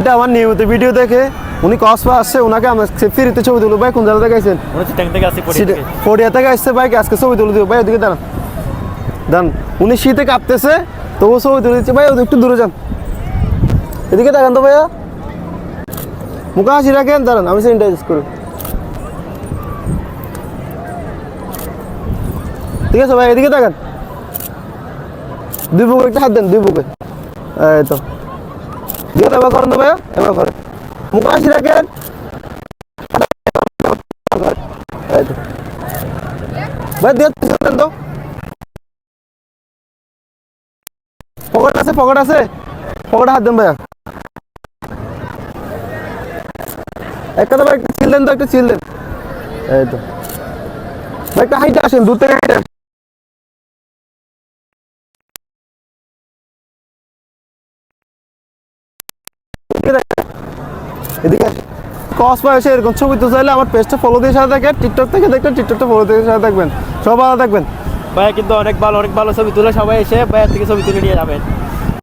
এটা আমার নিয়মিত ভিডিও দেখে উনি কসবা আসছে, ওনাকে আমরা ফ্রিতে ছবি তুলবো। ভাই কোন জায়গা থেকে আইছেন? পড়িয়া থেকে আসছে ভাই, আজকে ছবি তুলে দিব। ভাই ওদিকে দাঁড়ান দাঁড়ান, উনি শীতে কাঁপতেছে তবুও ছবি তুলে দিচ্ছে। ভাই একটু দূরে যান, এদিকে দেখেন তো ভাইয়া, মুখে হাসি রাখেন। দাঁড়ান আমি স্যানিটাইজ করি। ঠিক আছে ভাই, এদিকে দেখেন, দুই বুকে একটা হাত দেন, দুই বুকে। এই তো দিয়ে এবার করেন তো ভাইয়া, এবার করেন, মুখে হাসি রাখেন। এই তো ভাই দিয়ে তো, পকেট আছে, পকেট আছে, পকেটে হাত দেন ভাইয়া। একটা তো ভাই একটা চিল দেন তো, একটা চিল দেন। এই তো ভাই একটা হাইটে আসেন, দূর থেকে হাইটে আসেন। এদিকে কসবা এসে এরকম ছবি তো চাইলে আমার পেজটা ফলো দিয়ে সাথে থাকেন, টিকটক থেকে দেখবেন, টিকটকটা ফলো দিয়ে সাথে থাকবেন। সব ভালো থাকবেন। ভাইয়া কিন্তু অনেক ভালো ছবি তুলে, সবাই এসে ভাইয়ের থেকে ছবি তুলে নিয়ে যাবেন।